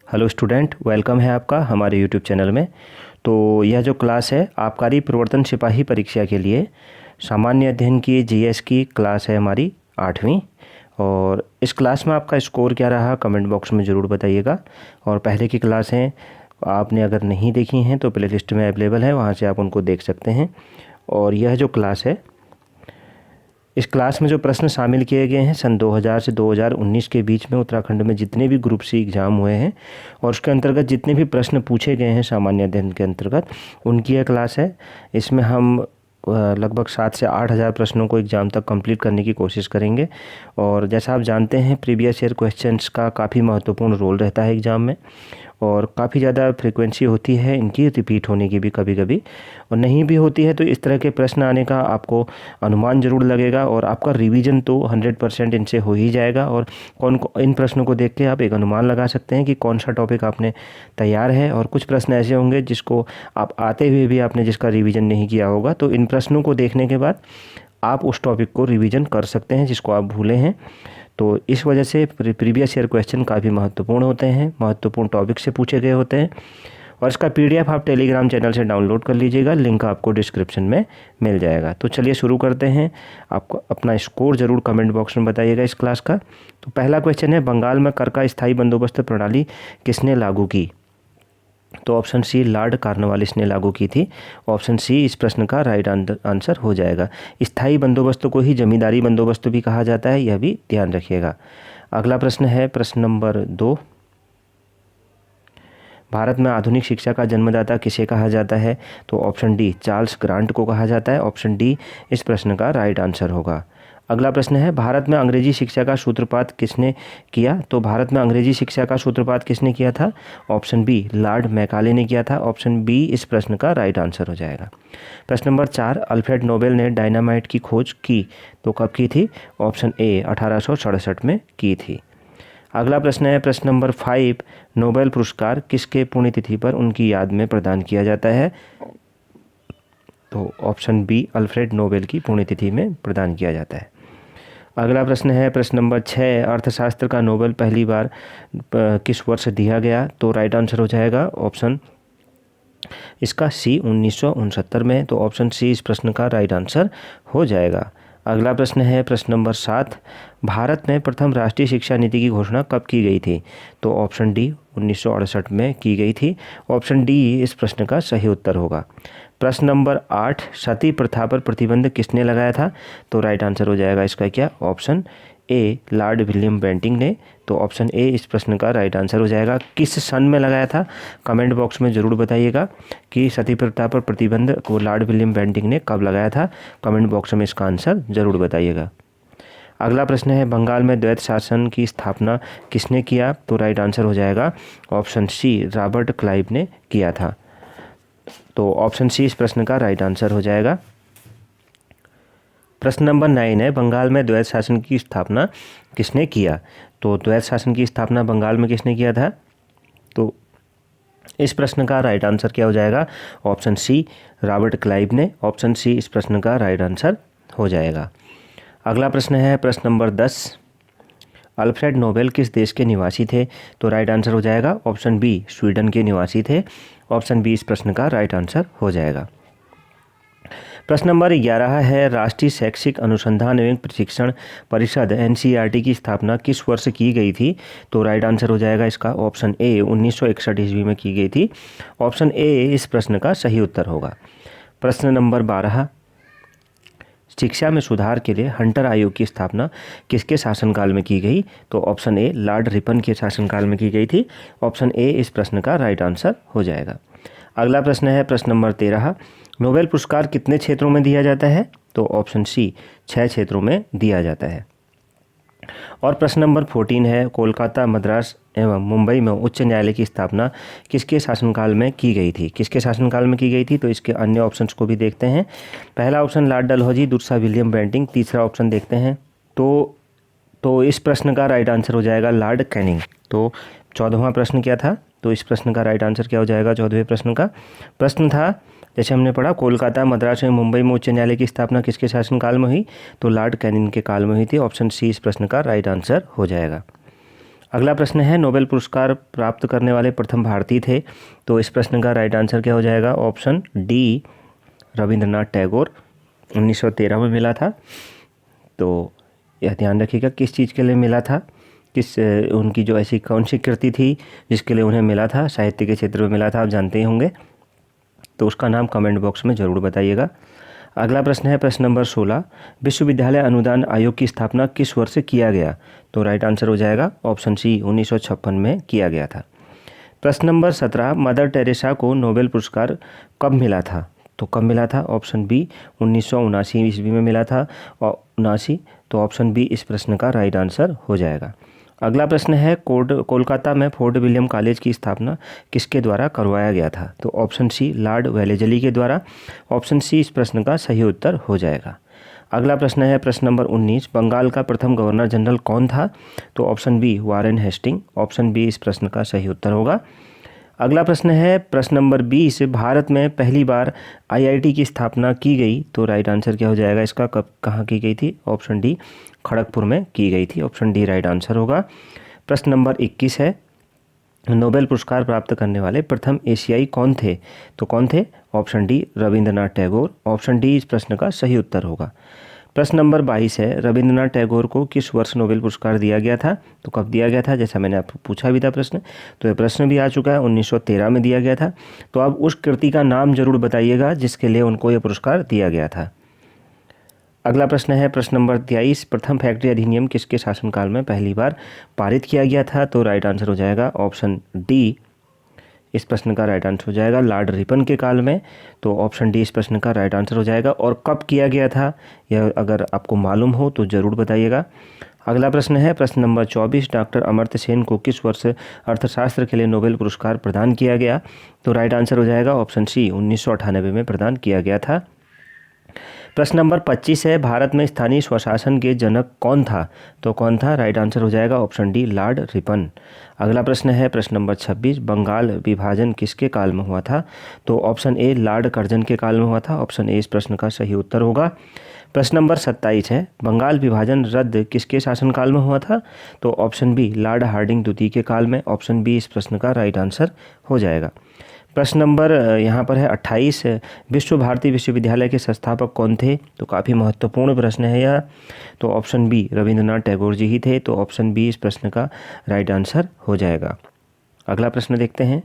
Hello student, welcome है आपका हमारे यूट्यूब चैनल में। तो यह जो क्लास है आबकारी प्रवर्तन सिपाही परीक्षा के लिए सामान्य अध्ययन की जीएस की क्लास है हमारी 8वीं। और इस क्लास में आपका स्कोर क्या रहा कमेंट बॉक्स में ज़रूर बताइएगा। और पहले की क्लास हैं आपने अगर नहीं देखी हैं तो प्ले लिस्ट में अवेलेबल है, वहाँ से आप उनको देख सकते हैं। और यह जो क्लास है, इस क्लास में जो प्रश्न शामिल किए गए हैं सन 2000 से 2019 के बीच में उत्तराखंड में जितने भी ग्रुप सी एग्ज़ाम हुए हैं और उसके अंतर्गत जितने भी प्रश्न पूछे गए हैं सामान्य अध्ययन के अंतर्गत, उनकी यह क्लास है। इसमें हम लगभग 7 से 8 हज़ार प्रश्नों को एग्ज़ाम तक कंप्लीट करने की कोशिश करेंगे। और जैसा आप जानते हैं प्रीवियस ईयर क्वेश्चंस का काफ़ी महत्वपूर्ण रोल रहता है एग्ज़ाम में, और काफ़ी ज़्यादा फ्रीक्वेंसी होती है इनकी रिपीट होने की भी कभी कभी, और नहीं भी होती है तो इस तरह के प्रश्न आने का आपको अनुमान ज़रूर लगेगा और आपका रिवीजन तो 100% इनसे हो ही जाएगा। और इन प्रश्नों को देख के आप एक अनुमान लगा सकते हैं कि कौन सा टॉपिक आपने तैयार है। और कुछ प्रश्न ऐसे होंगे जिसको आप आते हुए भी आपने जिसका रिवीजन नहीं किया होगा, तो इन प्रश्नों को देखने के बाद आप उस टॉपिक को रिवीजन कर सकते हैं जिसको आप भूले हैं। तो इस वजह से प्रीवियस ईयर क्वेश्चन काफ़ी महत्वपूर्ण होते हैं, महत्वपूर्ण टॉपिक से पूछे गए होते हैं। और इसका पीडीएफ आप टेलीग्राम चैनल से डाउनलोड कर लीजिएगा, लिंक आपको डिस्क्रिप्शन में मिल जाएगा। तो चलिए शुरू करते हैं। आपको अपना स्कोर ज़रूर कमेंट बॉक्स में बताइएगा इस क्लास का। तो पहला क्वेश्चन है, बंगाल में कर का स्थायी बंदोबस्त प्रणाली किसने लागू की? तो ऑप्शन सी लॉर्ड कॉर्नवालिस ने लागू की थी। ऑप्शन सी इस प्रश्न का राइट आंसर हो जाएगा। स्थायी बंदोबस्त को ही जमींदारी बंदोबस्त भी कहा जाता है, यह भी ध्यान रखिएगा। अगला प्रश्न है प्रश्न नंबर 2, भारत में आधुनिक शिक्षा का जन्मदाता किसे कहा जाता है? तो ऑप्शन डी चार्ल्स ग्रांट को कहा जाता है। ऑप्शन डी इस प्रश्न का राइट आंसर होगा। अगला प्रश्न है, भारत में अंग्रेजी शिक्षा का सूत्रपात किसने किया? तो भारत में अंग्रेजी शिक्षा का सूत्रपात किसने किया था? ऑप्शन बी लॉर्ड मैकाले ने किया था। ऑप्शन बी इस प्रश्न का राइट आंसर हो जाएगा। प्रश्न नंबर 4, अल्फ्रेड नोबेल ने डायनामाइट की खोज की तो कब की थी? ऑप्शन ए 1867 में की थी। अगला प्रश्न है प्रश्न नंबर 5, नोबेल पुरस्कार किसके पुण्यतिथि पर उनकी याद में प्रदान किया जाता है? तो ऑप्शन बी अल्फ्रेड नोबेल की पुण्यतिथि में प्रदान किया जाता है। अगला प्रश्न है प्रश्न नंबर 6, अर्थशास्त्र का नोबेल पहली बार किस वर्ष दिया गया? तो राइट आंसर हो जाएगा ऑप्शन इसका सी 1969 में। तो ऑप्शन सी इस प्रश्न का राइट आंसर हो जाएगा। अगला प्रश्न है प्रश्न नंबर 7, भारत में प्रथम राष्ट्रीय शिक्षा नीति की घोषणा कब की गई थी? तो ऑप्शन डी 1968 में की गई थी। ऑप्शन डी इस प्रश्न का सही उत्तर होगा। प्रश्न नंबर 8, सती प्रथा पर प्रतिबंध किसने लगाया था? तो राइट आंसर हो जाएगा इसका क्या? Option A Lord William Bentinck ने। तो ऑप्शन ए इस प्रश्न का राइट आंसर हो जाएगा। किस सन में लगाया था कमेंट बॉक्स में ज़रूर बताइएगा कि सती प्रथा पर प्रतिबंध को लॉर्ड विलियम बेंटिंक ने कब लगाया था। कमेंट बॉक्स में इसका आंसर ज़रूर बताइएगा। अगला प्रश्न है, बंगाल में द्वैत शासन की स्थापना किसने किया? तो राइट आंसर हो जाएगा ऑप्शन सी रॉबर्ट क्लाइव ने किया था। तो ऑप्शन सी इस प्रश्न का राइट आंसर हो जाएगा। प्रश्न नंबर 9 है, बंगाल में द्वैत शासन की स्थापना किसने किया? तो द्वैत शासन की स्थापना बंगाल में किसने किया था? तो इस प्रश्न का राइट आंसर क्या हो जाएगा? ऑप्शन सी रॉबर्ट क्लाइव ने। ऑप्शन सी इस प्रश्न का राइट आंसर हो जाएगा। अगला प्रश्न है प्रश्न नंबर 10, अल्फ्रेड नोबेल किस देश के निवासी थे? तो राइट आंसर हो जाएगा ऑप्शन बी स्वीडन के निवासी थे। ऑप्शन बी इस प्रश्न का राइट आंसर हो जाएगा। प्रश्न नंबर 11 है, राष्ट्रीय शैक्षिक अनुसंधान एवं प्रशिक्षण परिषद एनसीईआरटी की स्थापना किस वर्ष की गई थी? तो राइट आंसर हो जाएगा इसका ऑप्शन ए 1961 ईस्वी में की गई थी। ऑप्शन ए इस प्रश्न का सही उत्तर होगा। प्रश्न नंबर 12, शिक्षा में सुधार के लिए हंटर आयोग की स्थापना किसके शासनकाल में की गई? तो ऑप्शन ए लॉर्ड रिपन के शासनकाल में की गई थी। ऑप्शन ए इस प्रश्न का राइट आंसर हो जाएगा। अगला प्रश्न है प्रश्न नंबर 13, नोबेल पुरस्कार कितने क्षेत्रों में दिया जाता है? तो ऑप्शन सी 6 क्षेत्रों में दिया जाता है। और प्रश्न नंबर 14 है, कोलकाता, मद्रास एवं मुंबई में उच्च न्यायालय की स्थापना किसके शासनकाल में की गई थी? किसके शासनकाल में की गई थी? तो इसके अन्य ऑप्शंस को भी देखते हैं। पहला ऑप्शन लॉर्ड डलहौजी, दूसरा विलियम बेंटिंक, तीसरा ऑप्शन देखते हैं। तो इस प्रश्न का राइट आंसर हो जाएगा लॉर्ड कैनिंग। तो 14वां प्रश्न क्या था? तो इस प्रश्न का राइट आंसर क्या हो जाएगा? 14वें प्रश्न का प्रश्न था, जैसे हमने पढ़ा, कोलकाता, मद्रास एवं मुंबई में उच्च न्यायालय की स्थापना किसके शासनकाल में हुई? तो लॉर्ड कैनिंग के काल में हुई थी। ऑप्शन सी इस प्रश्न का राइट आंसर हो जाएगा। अगला प्रश्न है नोबेल पुरस्कार प्राप्त करने वाले प्रथम भारतीय थे, तो इस प्रश्न का राइट आंसर क्या हो जाएगा? Option D, Rabindranath Tagore. 1913 में मिला था। तो यह ध्यान रखिएगा किस चीज़ के लिए मिला था, किस उनकी जो ऐसी कौन सी कृति थी जिसके लिए उन्हें मिला था, साहित्य के क्षेत्र में मिला था, आप जानते ही होंगे, तो उसका नाम कमेंट बॉक्स में ज़रूर बताइएगा। अगला प्रश्न है प्रश्न नंबर 16, विश्वविद्यालय अनुदान आयोग की स्थापना किस वर्ष किया गया? तो राइट आंसर हो जाएगा ऑप्शन सी, 1956 में किया गया था। प्रश्न नंबर 17, मदर टेरेसा को नोबेल पुरस्कार कब मिला था? तो कब मिला था? ऑप्शन बी, 1979 ईस्वी में मिला था, और 79, तो ऑप्शन बी इस प्रश्न का राइट आंसर हो जाएगा। अगला प्रश्न है कोलकाता में फोर्ट विलियम कॉलेज की स्थापना किसके द्वारा करवाया गया था? तो ऑप्शन सी, लॉर्ड वेलेजली के द्वारा। ऑप्शन सी इस प्रश्न का सही उत्तर हो जाएगा। अगला प्रश्न है प्रश्न नंबर 19, बंगाल का प्रथम गवर्नर जनरल कौन था? तो option B, Warren Hastings. Option B इस प्रश्न का सही उत्तर होगा। अगला प्रश्न है प्रश्न नंबर 20, भारत में पहली बार आईआईटी की स्थापना की गई, तो राइट आंसर क्या हो जाएगा इसका? कब, कहाँ की गई थी? ऑप्शन डी, खड़गपुर में की गई थी। ऑप्शन डी राइट आंसर होगा। प्रश्न नंबर 21 है, नोबेल पुरस्कार प्राप्त करने वाले प्रथम एशियाई कौन थे? तो कौन थे? Option D, Rabindranath Tagore. Option D इस प्रश्न का सही उत्तर होगा। प्रश्न नंबर 22 है, रविंद्रनाथ टैगोर को किस वर्ष नोबेल पुरस्कार दिया गया था? तो कब दिया गया था, जैसा मैंने आपको पूछा भी था प्रश्न, तो यह प्रश्न भी आ चुका है, 1913 में दिया गया था। तो आप उस कृति का नाम जरूर बताइएगा जिसके लिए उनको यह पुरस्कार दिया गया था। अगला प्रश्न है प्रश्न नंबर 23, प्रथम फैक्ट्री अधिनियम किसके शासनकाल में पहली बार पारित किया गया था? तो राइट आंसर हो जाएगा ऑप्शन डी, इस प्रश्न का राइट आंसर हो जाएगा लॉर्ड रिपन के काल में। तो ऑप्शन डी इस प्रश्न का राइट आंसर हो जाएगा। और कब किया गया था यह अगर आपको मालूम हो तो ज़रूर बताइएगा। अगला प्रश्न है प्रश्न नंबर 24, डॉक्टर अमर्त्य सेन को किस वर्ष अर्थशास्त्र के लिए नोबेल पुरस्कार प्रदान किया गया? तो राइट आंसर हो जाएगा ऑप्शन सी, 1998 में प्रदान किया गया था। प्रश्न नंबर 25 है, भारत में स्थानीय स्वशासन के जनक कौन था? तो कौन था? राइट आंसर हो जाएगा ऑप्शन डी, लॉर्ड रिपन। अगला प्रश्न है प्रश्न नंबर 26, बंगाल विभाजन किसके काल में हुआ था? तो ऑप्शन ए, लॉर्ड कर्जन के काल में हुआ था। ऑप्शन ए इस प्रश्न का सही उत्तर होगा। प्रश्न नंबर 27 है, बंगाल विभाजन रद्द किसके शासनकाल में हुआ था? तो ऑप्शन बी, लॉर्ड हार्डिंग द्वितीय के काल में। ऑप्शन बी इस प्रश्न का राइट आंसर हो जाएगा। प्रश्न नंबर यहाँ पर है 28, विश्व भारती विश्वविद्यालय के संस्थापक कौन थे? तो काफ़ी महत्वपूर्ण प्रश्न है यह। तो ऑप्शन बी, रविंद्रनाथ टैगोर जी ही थे। तो ऑप्शन बी इस प्रश्न का राइट आंसर हो जाएगा। अगला प्रश्न देखते हैं।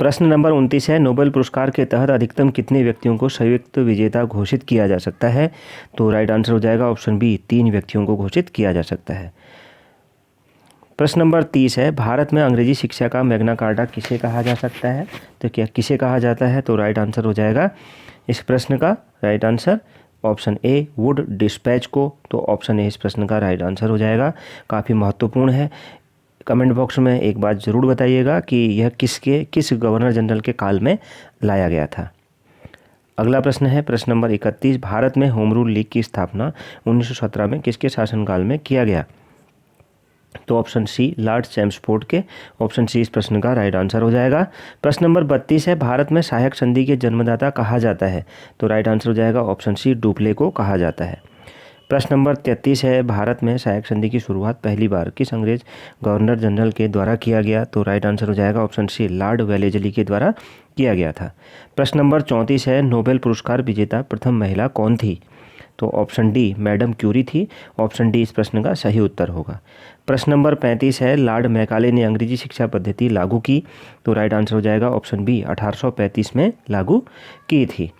प्रश्न नंबर 29 है, नोबेल पुरस्कार के तहत अधिकतम कितने व्यक्तियों को संयुक्त विजेता घोषित किया जा सकता है? तो राइट आंसर हो जाएगा ऑप्शन बी, 3 व्यक्तियों को घोषित किया जा सकता है। प्रश्न नंबर 30 है, भारत में अंग्रेजी शिक्षा का मैग्ना कार्टा किसे कहा जा सकता है? तो क्या किसे कहा जाता है? तो राइट आंसर हो जाएगा इस प्रश्न का right answer option A, Wood dispatch को। तो ऑप्शन ए इस प्रश्न का राइट आंसर हो जाएगा। काफ़ी महत्वपूर्ण है। कमेंट बॉक्स में एक बात ज़रूर बताइएगा कि यह किस गवर्नर जनरल के काल में लाया गया था। अगला प्रश्न है प्रश्न नंबर 31, भारत में होम रूल लीग की स्थापना 1917 में किसके शासनकाल में किया गया? तो ऑप्शन सी, लॉर्ड चैम्सफोर्ड के। ऑप्शन सी इस प्रश्न का राइट आंसर हो जाएगा। प्रश्न नंबर 32 है, भारत में सहायक संधि के जन्मदाता कहा जाता है? तो राइट आंसर हो जाएगा ऑप्शन सी, डुप्ले को कहा जाता है। प्रश्न नंबर 33 है, भारत में सहायक संधि की शुरुआत पहली बार किस अंग्रेज गवर्नर जनरल के द्वारा किया गया? तो राइट आंसर हो जाएगा ऑप्शन सी, लॉर्ड वेलेजली के द्वारा किया गया था। प्रश्न नंबर 34 है, नोबेल पुरस्कार विजेता प्रथम महिला कौन थी? तो ऑप्शन डी, मैडम क्यूरी थी। ऑप्शन डी इस प्रश्न का सही उत्तर होगा। प्रश्न नंबर 35 है, लॉर्ड मैकाले ने अंग्रेजी शिक्षा पद्धति लागू की? तो राइट आंसर हो जाएगा ऑप्शन बी, 1835 में लागू की थी।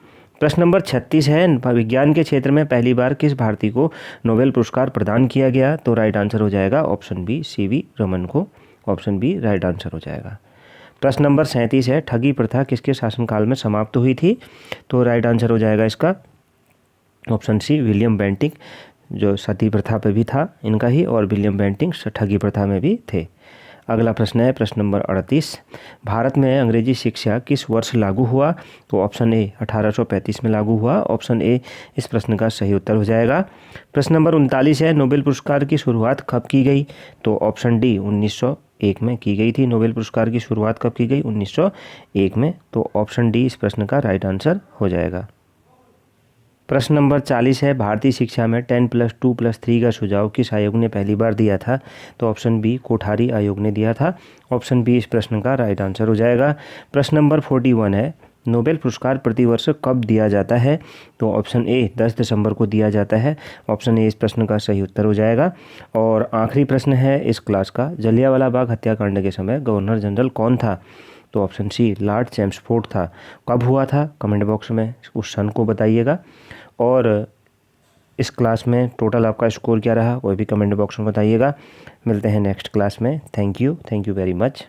प्रश्न नंबर 36 है, विज्ञान के क्षेत्र में पहली बार किस भारतीय को नोबेल पुरस्कार प्रदान किया गया? तो राइट आंसर हो जाएगा ऑप्शन बी, सीवी रमन को। ऑप्शन बी राइट आंसर हो जाएगा। प्रश्न नंबर 37 है, ठगी प्रथा किसके शासनकाल में समाप्त हुई थी? तो राइट आंसर हो जाएगा इसका ऑप्शन सी, विलियम बेंटिक, जो सती प्रथा पे भी था इनका ही, और विलियम बेंटिक ठगी प्रथा में भी थे। अगला प्रश्न है प्रश्न नंबर 38, भारत में अंग्रेजी शिक्षा किस वर्ष लागू हुआ? तो ऑप्शन ए, 1835 में लागू हुआ। ऑप्शन ए इस प्रश्न का सही उत्तर हो जाएगा। प्रश्न नंबर 39 है, नोबेल पुरस्कार की शुरुआत कब की गई? तो ऑप्शन डी, 1901 में की गई थी। नोबेल पुरस्कार की शुरुआत कब की गई? 1901 में। तो ऑप्शन डी इस प्रश्न का राइट आंसर हो जाएगा। प्रश्न नंबर 40 है, भारतीय शिक्षा में 10+2+3 का सुझाव किस आयोग ने पहली बार दिया था? तो ऑप्शन बी कोठारी आयोग ने दिया था। ऑप्शन बी इस प्रश्न का राइट आंसर हो जाएगा। प्रश्न नंबर 41 है, नोबेल पुरस्कार प्रतिवर्ष कब दिया जाता है? तो ऑप्शन ए 10 दिसंबर को दिया जाता है। ऑप्शन ए इस प्रश्न का सही उत्तर हो जाएगा। और आखिरी प्रश्न है इस क्लास का, जलियांवाला बाग हत्याकांड के समय गवर्नर जनरल कौन था? तो ऑप्शन सी लॉर्ड चैम्सफोर्ड था। कब हुआ था? कमेंट बॉक्स में उस सन को बताइएगा। और इस क्लास में टोटल आपका स्कोर क्या रहा, कोई भी कमेंट बॉक्स में बताइएगा। मिलते हैं नेक्स्ट क्लास में। Thank you very much.